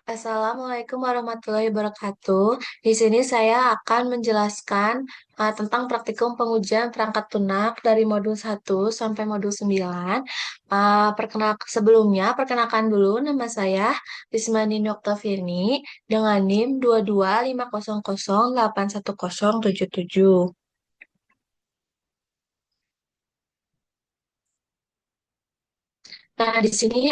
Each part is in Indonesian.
Assalamualaikum warahmatullahi wabarakatuh. Di sini saya akan menjelaskan tentang praktikum pengujian perangkat lunak dari modul 1 sampai modul 9. Perkenalkan dulu nama saya Rismani Oktaviani dengan NIM 2250081077. Nah, di sini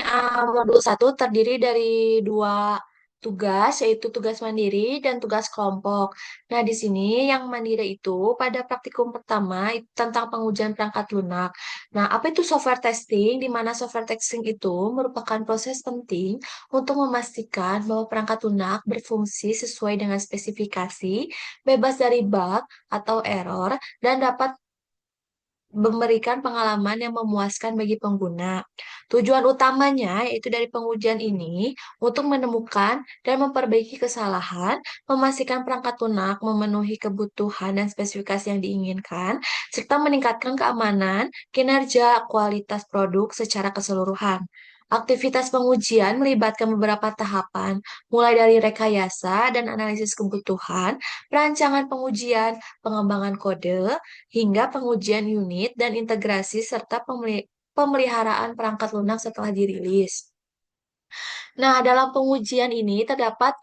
modul 1 terdiri dari dua tugas, yaitu tugas mandiri dan tugas kelompok. Nah, di sini yang mandiri itu pada praktikum pertama itu tentang pengujian perangkat lunak. Nah, apa itu software testing? Di mana software testing itu merupakan proses penting untuk memastikan bahwa perangkat lunak berfungsi sesuai dengan spesifikasi, bebas dari bug atau error, dan dapat memberikan pengalaman yang memuaskan bagi pengguna. Tujuan utamanya yaitu dari pengujian ini untuk menemukan dan memperbaiki kesalahan, memastikan perangkat lunak memenuhi kebutuhan dan spesifikasi yang diinginkan, serta meningkatkan keamanan, kinerja, kualitas produk secara keseluruhan. Aktivitas pengujian melibatkan beberapa tahapan, mulai dari rekayasa dan analisis kebutuhan, perancangan pengujian, pengembangan kode, hingga pengujian unit dan integrasi serta pemeliharaan perangkat lunak setelah dirilis. Nah, dalam pengujian ini terdapat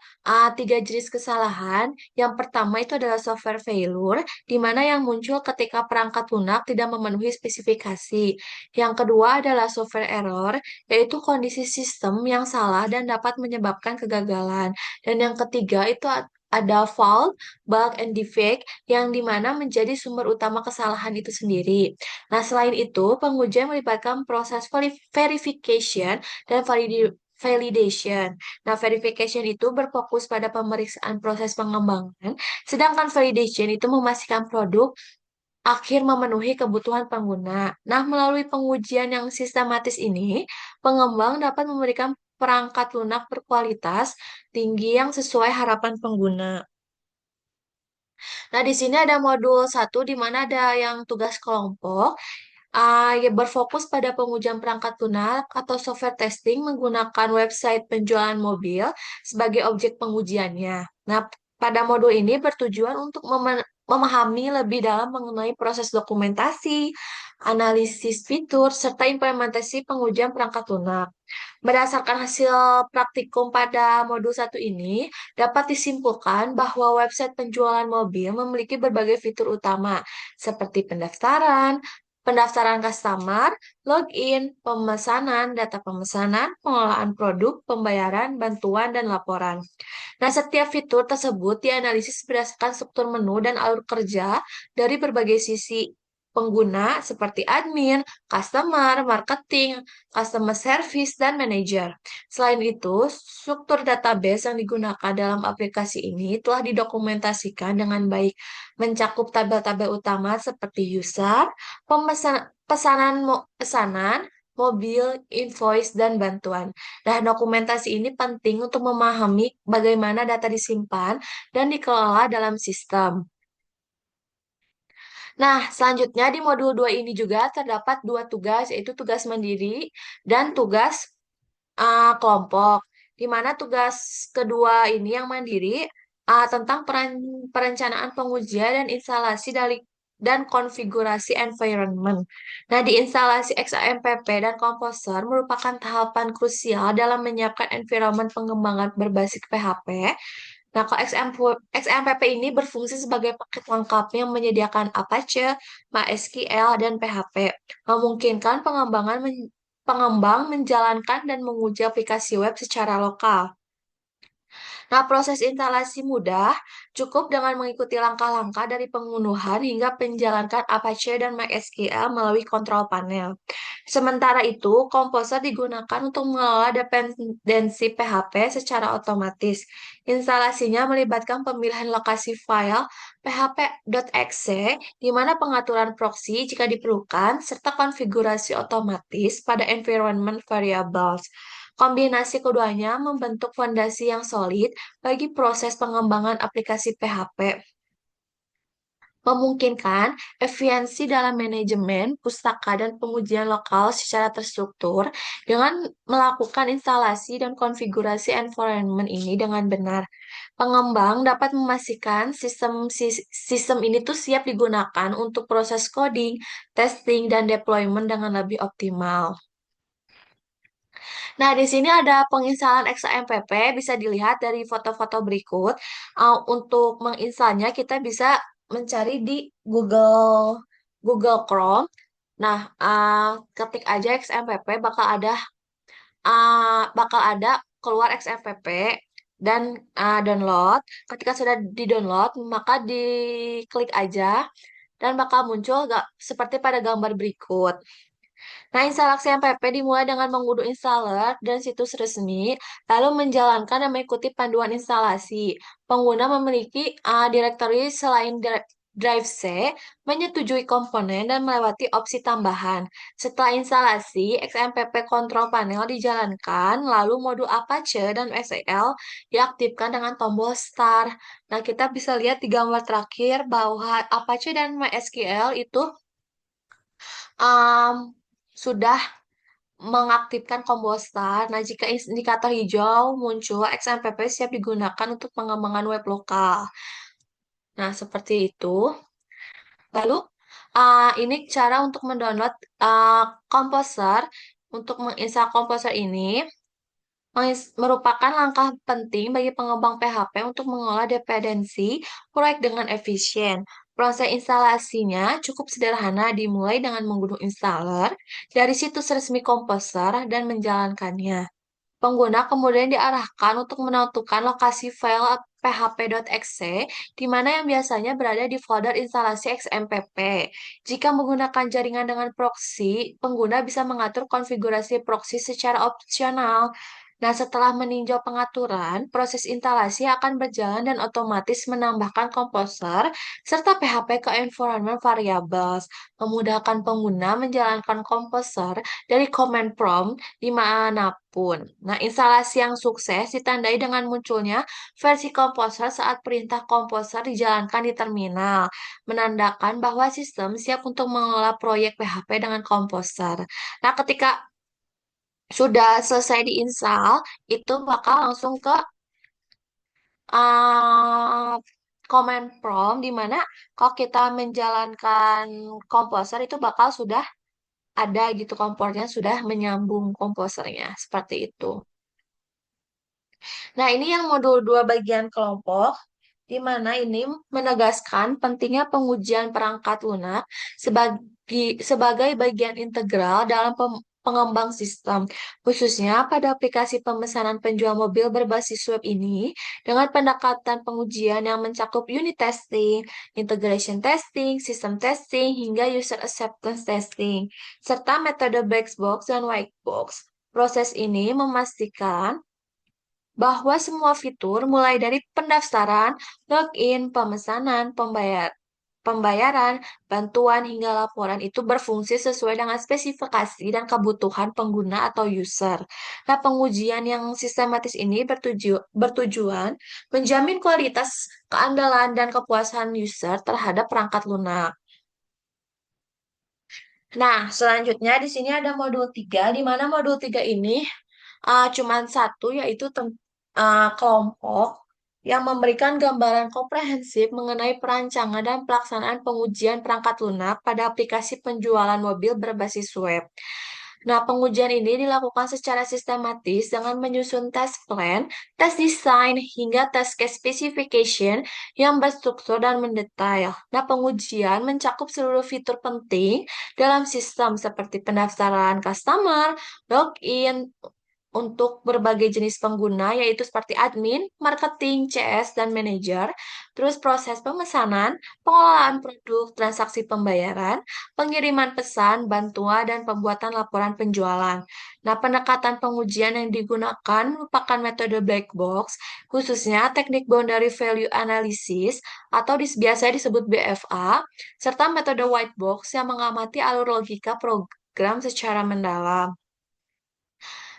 tiga jenis kesalahan. Yang pertama itu adalah software failure, di mana yang muncul ketika perangkat lunak tidak memenuhi spesifikasi. Yang kedua adalah software error, yaitu kondisi sistem yang salah dan dapat menyebabkan kegagalan. Dan yang ketiga itu ada fault, bug, and defect yang dimana menjadi sumber utama kesalahan itu sendiri. Nah, selain itu, pengujian melibatkan proses verification dan validation. Nah, verification itu berfokus pada pemeriksaan proses pengembangan, sedangkan validation itu memastikan produk akhir memenuhi kebutuhan pengguna. Nah, melalui pengujian yang sistematis ini, pengembang dapat memberikan perangkat lunak berkualitas tinggi yang sesuai harapan pengguna. Nah, di sini ada modul satu di mana ada yang tugas kelompok. Ya berfokus pada pengujian perangkat lunak atau software testing menggunakan website penjualan mobil sebagai objek pengujiannya. Nah, pada modul ini bertujuan untuk memahami lebih dalam mengenai proses dokumentasi, analisis fitur, serta implementasi pengujian perangkat lunak. Berdasarkan hasil praktikum pada modul satu ini, dapat disimpulkan bahwa website penjualan mobil memiliki berbagai fitur utama, seperti pendaftaran customer, login, pemesanan, data pemesanan, pengolahan produk, pembayaran, bantuan, dan laporan. Nah, setiap fitur tersebut dianalisis berdasarkan struktur menu dan alur kerja dari berbagai sisi pengguna seperti admin, customer, marketing, customer service, dan manager. Selain itu, struktur database yang digunakan dalam aplikasi ini telah didokumentasikan dengan baik, mencakup tabel-tabel utama seperti user, pesanan, mobil, invoice, dan bantuan. Nah, dokumentasi ini penting untuk memahami bagaimana data disimpan dan dikelola dalam sistem. Nah, selanjutnya di modul 2 ini juga terdapat dua tugas, yaitu tugas mandiri dan tugas kelompok. Di mana tugas kedua ini yang mandiri tentang perencanaan pengujian dan instalasi dari dan konfigurasi environment. Nah, di instalasi XAMPP dan Composer merupakan tahapan krusial dalam menyiapkan environment pengembangan berbasis PHP. Nah, kalau XMPP ini berfungsi sebagai paket lengkap yang menyediakan Apache, MySQL, dan PHP, memungkinkan pengembang menjalankan dan menguji aplikasi web secara lokal. Nah, proses instalasi mudah, cukup dengan mengikuti langkah-langkah dari pengunduhan hingga menjalankan Apache dan MySQL melalui kontrol panel. Sementara itu, Composer digunakan untuk mengelola dependensi PHP secara otomatis. Instalasinya melibatkan pemilihan lokasi file php.exe, di mana pengaturan proxy jika diperlukan, serta konfigurasi otomatis pada environment variables. Kombinasi keduanya membentuk fondasi yang solid bagi proses pengembangan aplikasi PHP. memungkinkan efisiensi dalam manajemen pustaka dan pengujian lokal secara terstruktur dengan melakukan instalasi dan konfigurasi environment ini dengan benar. Pengembang dapat memastikan sistem ini tuh siap digunakan untuk proses coding, testing, dan deployment dengan lebih optimal. Nah, di sini ada penginstalan XAMPP, bisa dilihat dari foto-foto berikut. Untuk menginstalnya, kita bisa mencari di Google Chrome. Nah, ketik aja XMPP, bakal ada keluar XMPP dan download. Ketika sudah di-download, maka diklik aja dan bakal muncul seperti pada gambar berikut. Nah, instalasi MPP dimulai dengan mengunduh installer dan situs resmi, lalu menjalankan dan mengikuti panduan instalasi. Pengguna memiliki directory selain Drive C, menyetujui komponen dan melewati opsi tambahan. Setelah instalasi, XMPP Control Panel dijalankan, lalu modul Apache dan SQL diaktifkan dengan tombol Start. Nah, kita bisa lihat di gambar terakhir bahwa Apache dan MySQL itu um, sudah mengaktifkan combo start. Nah, jika indikator hijau muncul, XMPP siap digunakan untuk pengembangan web lokal. Nah, seperti itu. Lalu, ini cara untuk mendownload Composer. Untuk menginstal Composer ini, merupakan langkah penting bagi pengembang PHP untuk mengolah dependensi proyek dengan efisien. Proses instalasinya cukup sederhana, dimulai dengan mengunduh installer dari situs resmi Composer dan menjalankannya. Pengguna kemudian diarahkan untuk menentukan lokasi file php.exe, di mana yang biasanya berada di folder instalasi XMPP. Jika menggunakan jaringan dengan proxy, pengguna bisa mengatur konfigurasi proxy secara opsional. Nah, setelah meninjau pengaturan, proses instalasi akan berjalan dan otomatis menambahkan komposer serta PHP ke environment variables, memudahkan pengguna menjalankan komposer dari command prompt dimanapun. Nah, instalasi yang sukses ditandai dengan munculnya versi komposer saat perintah komposer dijalankan di terminal, menandakan bahwa sistem siap untuk mengelola proyek PHP dengan komposer. Nah, ketika sudah selesai diinstal, itu bakal langsung ke uh, command prompt, di mana kalau kita menjalankan komposer itu bakal sudah ada gitu kompornya, sudah menyambung komposernya seperti itu. Nah, ini yang modul 2 bagian kelompok, di mana ini menegaskan pentingnya pengujian perangkat lunak sebagai bagian integral dalam pengembang sistem, khususnya pada aplikasi pemesanan penjual mobil berbasis web ini, dengan pendekatan pengujian yang mencakup unit testing, integration testing, system testing, hingga user acceptance testing, serta metode black box dan white box. Proses ini memastikan bahwa semua fitur mulai dari pendaftaran, login, pemesanan, pembayaran, bantuan hingga laporan itu berfungsi sesuai dengan spesifikasi dan kebutuhan pengguna atau user. Nah, pengujian yang sistematis ini bertujuan menjamin kualitas, keandalan, dan kepuasan user terhadap perangkat lunak. Nah, selanjutnya di sini ada modul 3, di mana modul 3 ini cuman satu, yaitu kelompok yang memberikan gambaran komprehensif mengenai perancangan dan pelaksanaan pengujian perangkat lunak pada aplikasi penjualan mobil berbasis web. Nah, pengujian ini dilakukan secara sistematis dengan menyusun test plan, test design, hingga test case specification yang berstruktur dan mendetail. Nah, pengujian mencakup seluruh fitur penting dalam sistem seperti pendaftaran customer, login, untuk berbagai jenis pengguna, yaitu seperti admin, marketing, CS, dan manajer, terus proses pemesanan, pengelolaan produk, transaksi pembayaran, pengiriman pesan, bantuan, dan pembuatan laporan penjualan. Nah, pendekatan pengujian yang digunakan merupakan metode black box, khususnya teknik boundary value analysis, atau biasa disebut BFA, serta metode white box yang mengamati alur logika program secara mendalam.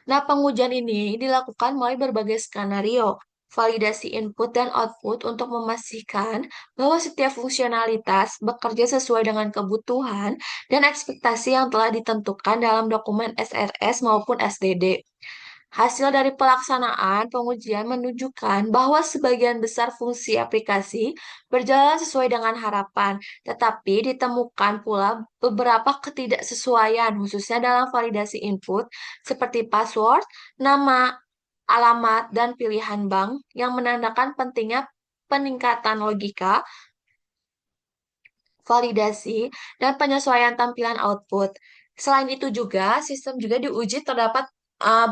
Nah, pengujian ini dilakukan melalui berbagai skenario. validasi input dan output untuk memastikan bahwa setiap fungsionalitas bekerja sesuai dengan kebutuhan dan ekspektasi yang telah ditentukan dalam dokumen SRS maupun SDD. Hasil dari pelaksanaan pengujian menunjukkan bahwa sebagian besar fungsi aplikasi berjalan sesuai dengan harapan, tetapi ditemukan pula beberapa ketidaksesuaian, khususnya dalam validasi input seperti password, nama, alamat, dan pilihan bank yang menandakan pentingnya peningkatan logika, validasi, dan penyesuaian tampilan output. Selain itu juga, sistem juga diuji terdapat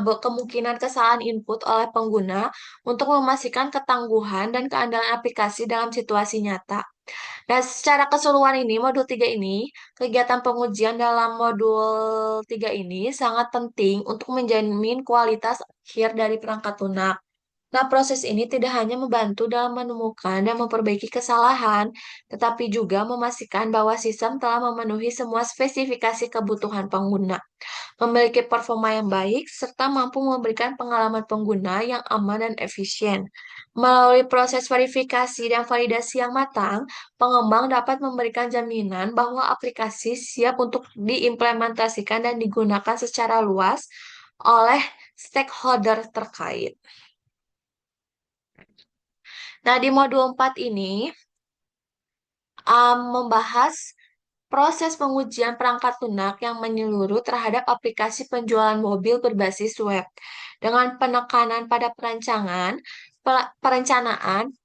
kemungkinan kesalahan input oleh pengguna untuk memastikan ketangguhan dan keandalan aplikasi dalam situasi nyata. Nah, secara keseluruhan ini, modul 3 ini, kegiatan pengujian dalam modul 3 ini sangat penting untuk menjamin kualitas akhir dari perangkat lunak. Nah, proses ini tidak hanya membantu dalam menemukan dan memperbaiki kesalahan, tetapi juga memastikan bahwa sistem telah memenuhi semua spesifikasi kebutuhan pengguna, memiliki performa yang baik, serta mampu memberikan pengalaman pengguna yang aman dan efisien. Melalui proses verifikasi dan validasi yang matang, pengembang dapat memberikan jaminan bahwa aplikasi siap untuk diimplementasikan dan digunakan secara luas oleh stakeholder terkait. Nah, di modul 4 ini membahas proses pengujian perangkat lunak yang menyeluruh terhadap aplikasi penjualan mobil berbasis web dengan penekanan pada perencanaan,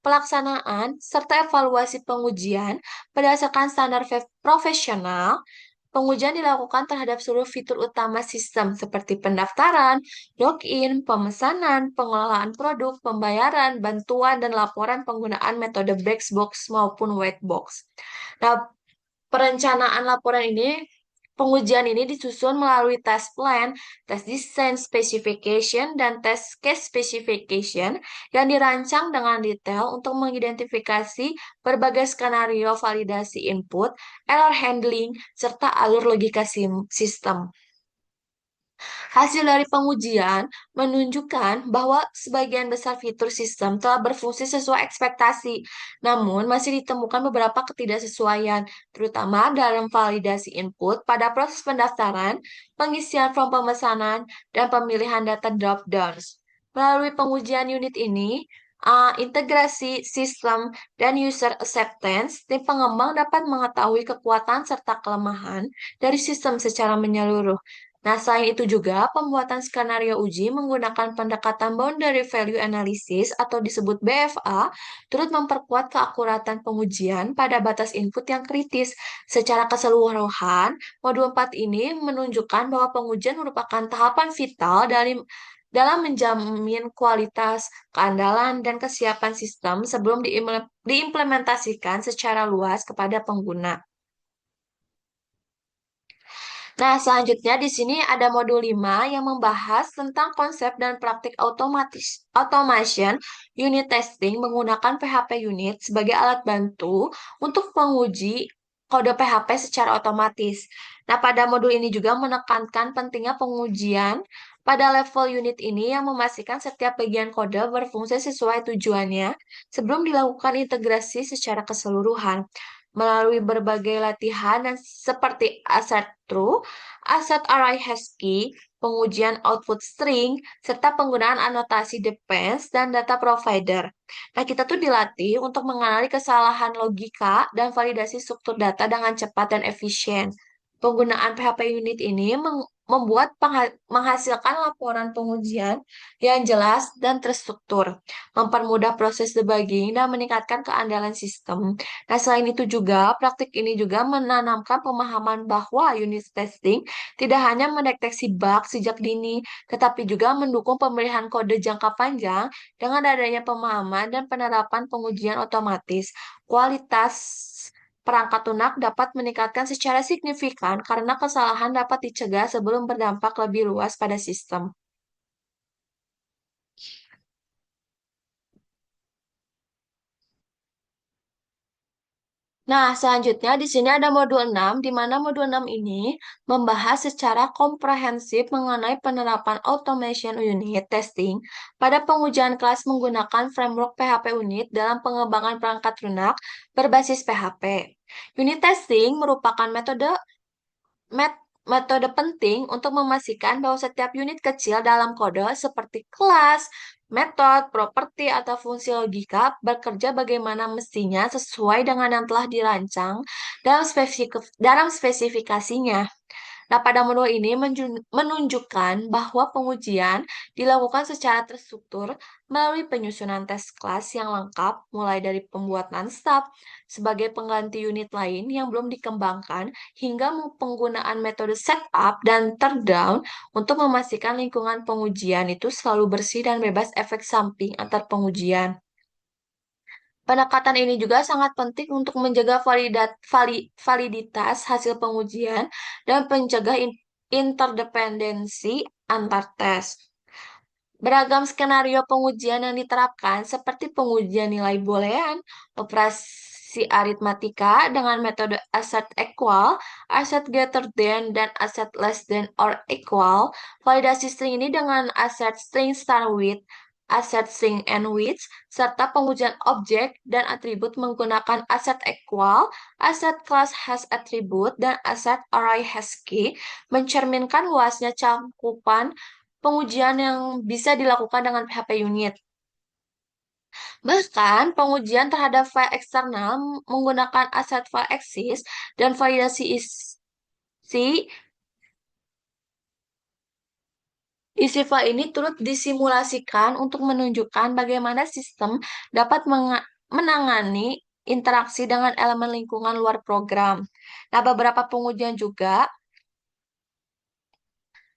pelaksanaan, serta evaluasi pengujian berdasarkan standar profesional. Pengujian dilakukan terhadap seluruh fitur utama sistem seperti pendaftaran, login, pemesanan, pengelolaan produk, pembayaran, bantuan, dan laporan penggunaan metode black box maupun white box. Nah, perencanaan laporan ini, pengujian ini disusun melalui test plan, test design specification, dan test case specification yang dirancang dengan detail untuk mengidentifikasi berbagai skenario validasi input, error handling, serta alur logika sistem. Hasil dari pengujian menunjukkan bahwa sebagian besar fitur sistem telah berfungsi sesuai ekspektasi, namun masih ditemukan beberapa ketidaksesuaian, terutama dalam validasi input pada proses pendaftaran, pengisian form pemesanan, dan pemilihan data drop-downs. Melalui pengujian unit ini, integrasi sistem dan user acceptance, tim pengembang dapat mengetahui kekuatan serta kelemahan dari sistem secara menyeluruh. Nah, selain itu juga, pembuatan skenario uji menggunakan pendekatan Boundary Value Analysis atau disebut BVA, turut memperkuat keakuratan pengujian pada batas input yang kritis. Secara keseluruhan, modul 4 ini menunjukkan bahwa pengujian merupakan tahapan vital dalam menjamin kualitas, keandalan, dan kesiapan sistem sebelum diimplementasikan secara luas kepada pengguna. Nah, selanjutnya di sini ada modul 5 yang membahas tentang konsep dan praktik automation unit testing menggunakan PHP unit sebagai alat bantu untuk menguji kode PHP secara otomatis. Nah, pada modul ini juga menekankan pentingnya pengujian pada level unit ini yang memastikan setiap bagian kode berfungsi sesuai tujuannya sebelum dilakukan integrasi secara keseluruhan. Melalui berbagai latihan dan seperti asset true, asset array hash key, pengujian output string, serta penggunaan anotasi depends dan data provider. Nah, kita tuh dilatih untuk mengenali kesalahan logika dan validasi struktur data dengan cepat dan efisien. Penggunaan PHP unit ini membuat menghasilkan laporan pengujian yang jelas dan terstruktur, mempermudah proses debugging dan meningkatkan keandalan sistem. Nah, selain itu juga, praktik ini juga menanamkan pemahaman bahwa unit testing tidak hanya mendeteksi bug sejak dini, tetapi juga mendukung pemilihan kode jangka panjang dengan adanya pemahaman dan penerapan pengujian otomatis. Kualitas perangkat lunak dapat meningkatkan secara signifikan karena kesalahan dapat dicegah sebelum berdampak lebih luas pada sistem. Nah, selanjutnya di sini ada modul 6, di mana modul 6 ini membahas secara komprehensif mengenai penerapan automation unit testing pada pengujian kelas menggunakan framework PHP Unit dalam pengembangan perangkat lunak berbasis PHP. Unit testing merupakan metode penting untuk memastikan bahwa setiap unit kecil dalam kode seperti kelas, metode, properti, atau fungsi logika bekerja bagaimana mestinya sesuai dengan yang telah dirancang dalam spesifikasinya. Nah, pada modul ini menunjukkan bahwa pengujian dilakukan secara terstruktur melalui penyusunan tes kelas yang lengkap, mulai dari pembuatan stub sebagai pengganti unit lain yang belum dikembangkan, hingga penggunaan metode setup dan teardown untuk memastikan lingkungan pengujian itu selalu bersih dan bebas efek samping antar pengujian. Pendekatan ini juga sangat penting untuk menjaga validitas hasil pengujian dan mencegah interdependensi antar tes. Beragam skenario pengujian yang diterapkan seperti pengujian nilai boolean, operasi aritmatika dengan metode asset equal, asset greater than, dan asset less than or equal, validasi string ini dengan asset string start with, asset string end with, serta pengujian objek dan atribut menggunakan asset equal, asset class has attribute, dan asset array has key, mencerminkan luasnya cakupan pengujian yang bisa dilakukan dengan PHP unit. Bahkan, pengujian terhadap file eksternal menggunakan aset file exist dan validasi isi file ini turut disimulasikan untuk menunjukkan bagaimana sistem dapat menangani interaksi dengan elemen lingkungan luar program. Nah, beberapa pengujian juga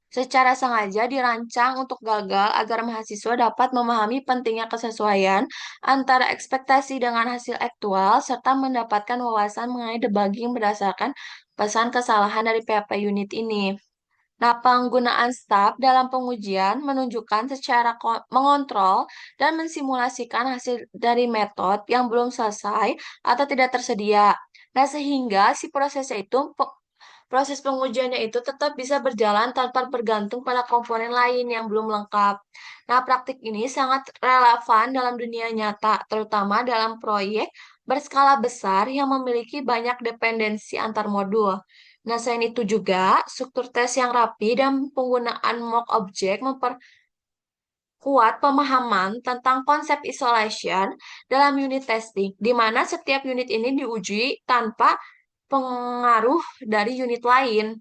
secara sengaja dirancang untuk gagal agar mahasiswa dapat memahami pentingnya kesesuaian antara ekspektasi dengan hasil aktual serta mendapatkan wawasan mengenai debugging berdasarkan pesan kesalahan dari PHP unit ini. Nah, penggunaan staf dalam pengujian menunjukkan secara mengontrol dan mensimulasikan hasil dari metode yang belum selesai atau tidak tersedia. Nah, sehingga si prosesnya itu proses pengujiannya itu tetap bisa berjalan tanpa bergantung pada komponen lain yang belum lengkap. Nah, praktik ini sangat relevan dalam dunia nyata, terutama dalam proyek berskala besar yang memiliki banyak dependensi antar modul. Nah, selain itu juga, struktur tes yang rapi dan penggunaan mock object memperkuat pemahaman tentang konsep isolation dalam unit testing, di mana setiap unit ini diuji tanpa pengaruh dari unit lain.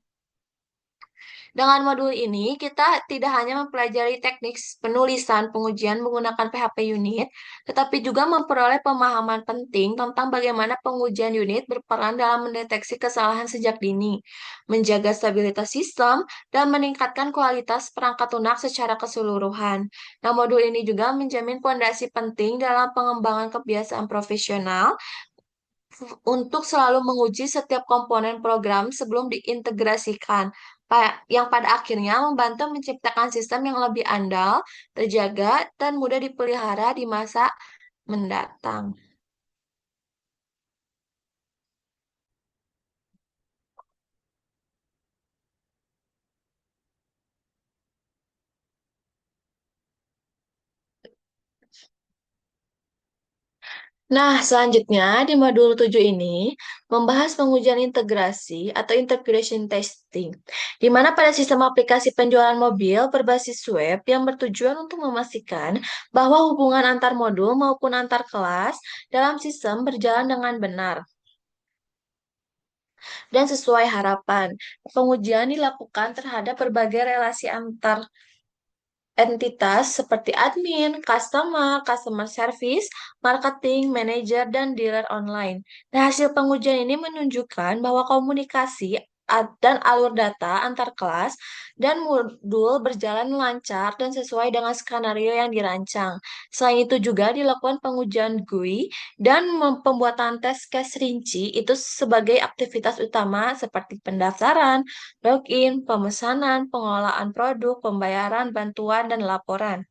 Dengan modul ini, kita tidak hanya mempelajari teknik penulisan pengujian menggunakan PHP unit, tetapi juga memperoleh pemahaman penting tentang bagaimana pengujian unit berperan dalam mendeteksi kesalahan sejak dini, menjaga stabilitas sistem, dan meningkatkan kualitas perangkat lunak secara keseluruhan. Nah, modul ini juga menjamin fondasi penting dalam pengembangan kebiasaan profesional untuk selalu menguji setiap komponen program sebelum diintegrasikan, yang pada akhirnya membantu menciptakan sistem yang lebih andal, terjaga, dan mudah dipelihara di masa mendatang. Nah, selanjutnya di modul 7 ini membahas pengujian integrasi atau integration testing, di mana pada sistem aplikasi penjualan mobil berbasis web yang bertujuan untuk memastikan bahwa hubungan antar modul maupun antar kelas dalam sistem berjalan dengan benar dan sesuai harapan. Pengujian dilakukan terhadap berbagai relasi antar entitas seperti admin, customer service, marketing, manager, dan dealer online. Nah, hasil pengujian ini menunjukkan bahwa komunikasi dan alur data antar kelas dan modul berjalan lancar dan sesuai dengan skenario yang dirancang. Selain itu juga dilakukan pengujian GUI dan pembuatan tes case rinci itu sebagai aktivitas utama seperti pendaftaran, login, pemesanan, pengelolaan produk, pembayaran, bantuan, dan laporan.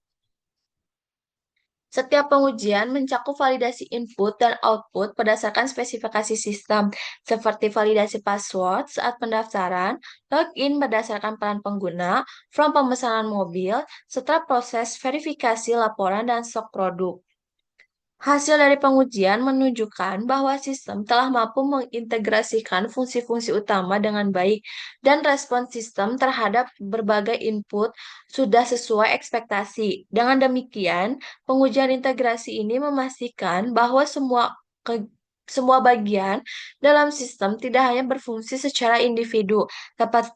Setiap pengujian mencakup validasi input dan output berdasarkan spesifikasi sistem, seperti validasi password saat pendaftaran, login berdasarkan peran pengguna, form pemesanan mobil, serta proses verifikasi laporan dan stok produk. Hasil dari pengujian menunjukkan bahwa sistem telah mampu mengintegrasikan fungsi-fungsi utama dengan baik, dan respons sistem terhadap berbagai input sudah sesuai ekspektasi. Dengan demikian, pengujian integrasi ini memastikan bahwa semua bagian dalam sistem tidak hanya berfungsi secara individu,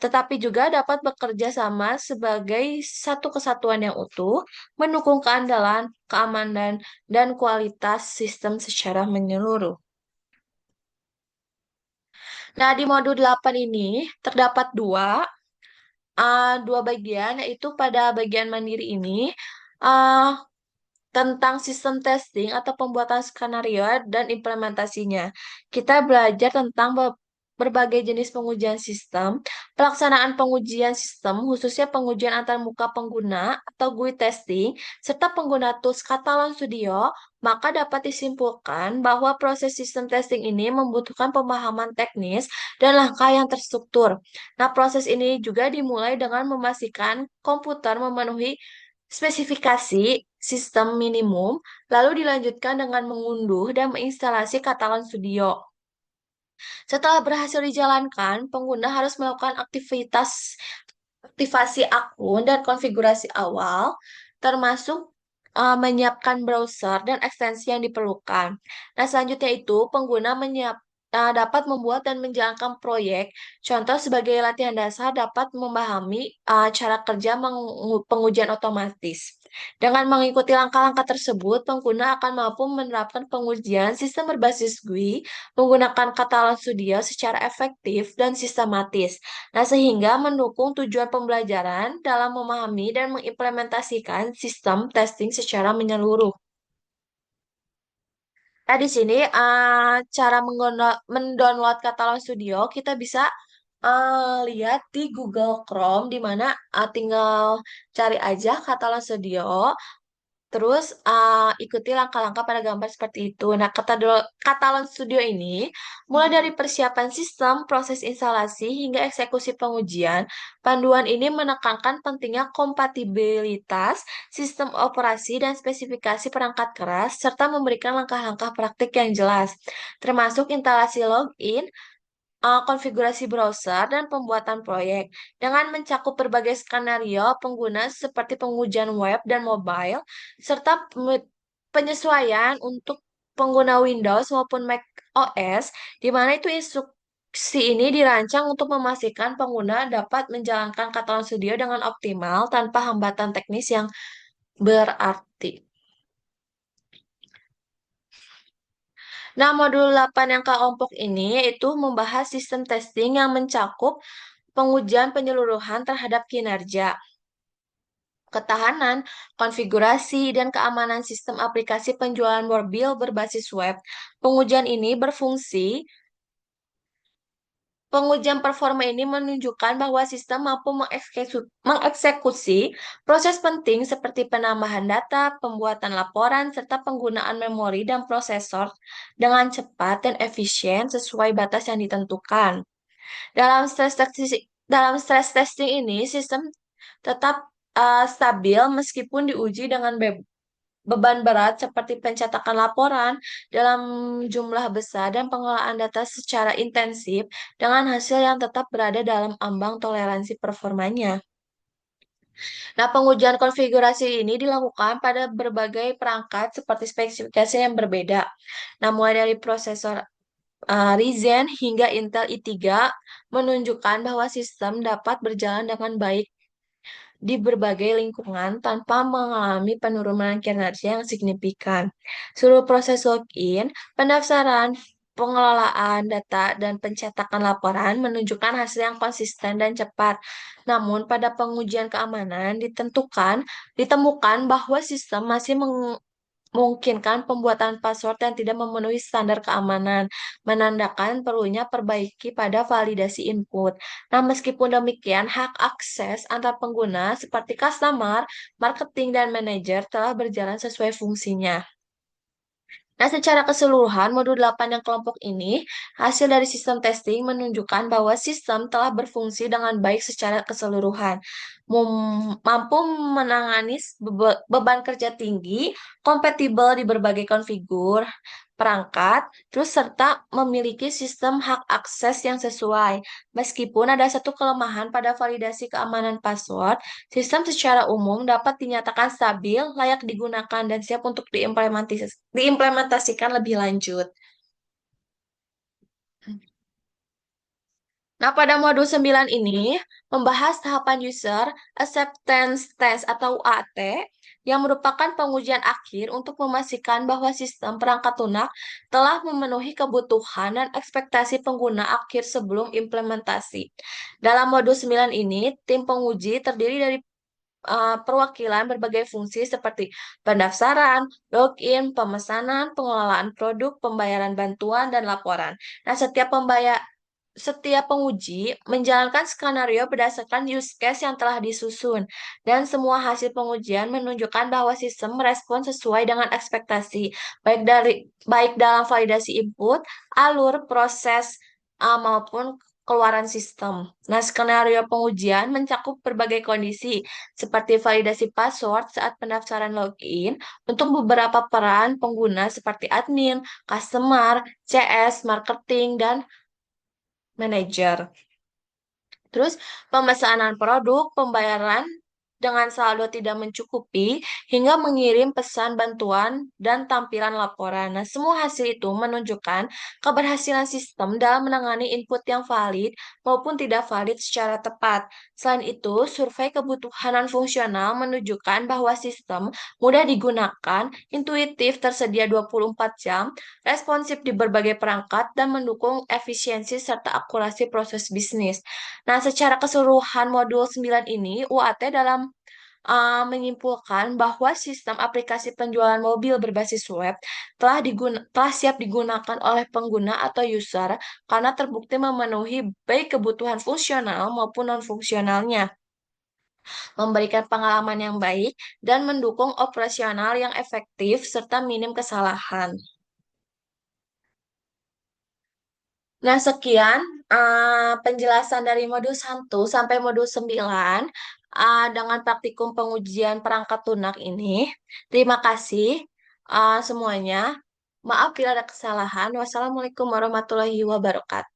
tetapi juga dapat bekerja sama sebagai satu kesatuan yang utuh, mendukung keandalan, keamanan, dan kualitas sistem secara menyeluruh. Nah, di modul 8 ini terdapat dua bagian, yaitu pada bagian mandiri ini uh, tentang sistem testing atau pembuatan skenario dan implementasinya. Kita belajar tentang berbagai jenis pengujian sistem, pelaksanaan pengujian sistem, khususnya pengujian antarmuka pengguna atau GUI testing, serta pengguna tools Catalan Studio. Maka dapat disimpulkan bahwa proses sistem testing ini membutuhkan pemahaman teknis dan langkah yang terstruktur. Nah, proses ini juga dimulai dengan memastikan komputer memenuhi spesifikasi sistem minimum, lalu dilanjutkan dengan mengunduh dan menginstalasi Catalan Studio. Setelah berhasil dijalankan, pengguna harus melakukan aktivasi akun dan konfigurasi awal, termasuk menyiapkan browser dan ekstensi yang diperlukan. Nah, selanjutnya itu pengguna dapat membuat dan menjalankan proyek. Contoh sebagai latihan dasar dapat memahami cara kerja pengujian otomatis. Dengan mengikuti langkah-langkah tersebut, pengguna akan mampu menerapkan pengujian sistem berbasis GUI menggunakan Catalan Studio secara efektif dan sistematis. Nah, sehingga mendukung tujuan pembelajaran dalam memahami dan mengimplementasikan sistem testing secara menyeluruh. Nah, di sini cara mendownload Catalan Studio kita bisa lihat di Google Chrome, di mana tinggal cari aja Catalan Studio. Terus ikuti langkah-langkah pada gambar seperti itu. Nah, Catalan Studio ini mulai dari persiapan sistem, proses instalasi, hingga eksekusi pengujian. Panduan ini menekankan pentingnya kompatibilitas, sistem operasi, dan spesifikasi perangkat keras, serta memberikan langkah-langkah praktik yang jelas, termasuk instalasi login, konfigurasi browser, dan pembuatan proyek. Dengan mencakup berbagai skenario pengguna seperti pengujian web dan mobile, serta penyesuaian untuk pengguna Windows maupun Mac OS, di mana itu instruksi ini dirancang untuk memastikan pengguna dapat menjalankan Catalan Studio dengan optimal tanpa hambatan teknis yang berarti. Nah, modul 8 yang kelompok ini yaitu membahas sistem testing yang mencakup pengujian penyeluruhan terhadap kinerja, ketahanan, konfigurasi, dan keamanan sistem aplikasi penjualan mobil berbasis web. Pengujian ini berfungsi Pengujian performa ini menunjukkan bahwa sistem mampu mengeksekusi proses penting seperti penambahan data, pembuatan laporan, serta penggunaan memori dan prosesor dengan cepat dan efisien sesuai batas yang ditentukan. Dalam stress testing ini, sistem tetap stabil meskipun diuji dengan beban berat seperti pencetakan laporan dalam jumlah besar dan pengelolaan data secara intensif dengan hasil yang tetap berada dalam ambang toleransi performanya. Nah, pengujian konfigurasi ini dilakukan pada berbagai perangkat seperti spesifikasi yang berbeda. Nah, mulai dari prosesor Ryzen hingga Intel i3 menunjukkan bahwa sistem dapat berjalan dengan baik di berbagai lingkungan tanpa mengalami penurunan kinerja yang signifikan. Seluruh proses login, pendaftaran, pengelolaan data, dan pencetakan laporan menunjukkan hasil yang konsisten dan cepat. Namun, pada pengujian keamanan ditemukan bahwa sistem masih memungkinkan pembuatan password yang tidak memenuhi standar keamanan, menandakan perlunya perbaiki pada validasi input. Nah, meskipun demikian, hak akses antar pengguna seperti customer, marketing, dan manajer telah berjalan sesuai fungsinya. Nah, secara keseluruhan, modul 8 yang kelompok ini, hasil dari sistem testing menunjukkan bahwa sistem telah berfungsi dengan baik secara keseluruhan, mampu menangani beban kerja tinggi, kompatibel di berbagai konfigur, perangkat, terus serta memiliki sistem hak akses yang sesuai. Meskipun ada satu kelemahan pada validasi keamanan password, sistem secara umum dapat dinyatakan stabil, layak digunakan, dan siap untuk diimplementasikan lebih lanjut. Nah, pada modul 9 ini membahas tahapan User Acceptance Test atau UAT yang merupakan pengujian akhir untuk memastikan bahwa sistem perangkat lunak telah memenuhi kebutuhan dan ekspektasi pengguna akhir sebelum implementasi. Dalam modul 9 ini, tim penguji terdiri dari perwakilan berbagai fungsi seperti pendaftaran, login, pemesanan, pengelolaan produk, pembayaran bantuan, dan laporan. Nah, setiap penguji menjalankan skenario berdasarkan use case yang telah disusun, dan semua hasil pengujian menunjukkan bahwa sistem merespon sesuai dengan ekspektasi, baik dalam validasi input, alur, proses, maupun keluaran sistem. Nah, skenario pengujian mencakup berbagai kondisi, seperti validasi password saat pendaftaran login untuk beberapa peran pengguna seperti admin, customer, CS, marketing, dan manajer. Terus pemesanan produk, pembayaran dengan saldo tidak mencukupi, hingga mengirim pesan bantuan dan tampilan laporan. Nah, semua hasil itu menunjukkan keberhasilan sistem dalam menangani input yang valid maupun tidak valid secara tepat. Selain itu, survei kebutuhan fungsional menunjukkan bahwa sistem mudah digunakan, intuitif, tersedia 24 jam, responsif di berbagai perangkat, dan mendukung efisiensi serta akurasi proses bisnis. Nah, secara keseluruhan modul 9 ini, UAT dalam menyimpulkan bahwa sistem aplikasi penjualan mobil berbasis web telah siap digunakan oleh pengguna atau user karena terbukti memenuhi baik kebutuhan fungsional maupun non-fungsionalnya, memberikan pengalaman yang baik, dan mendukung operasional yang efektif serta minim kesalahan. Nah, sekian penjelasan dari modul 1 sampai modul 9 dengan praktikum pengujian perangkat lunak ini. Terima kasih semuanya. Maaf bila ada kesalahan. Wassalamualaikum warahmatullahi wabarakatuh.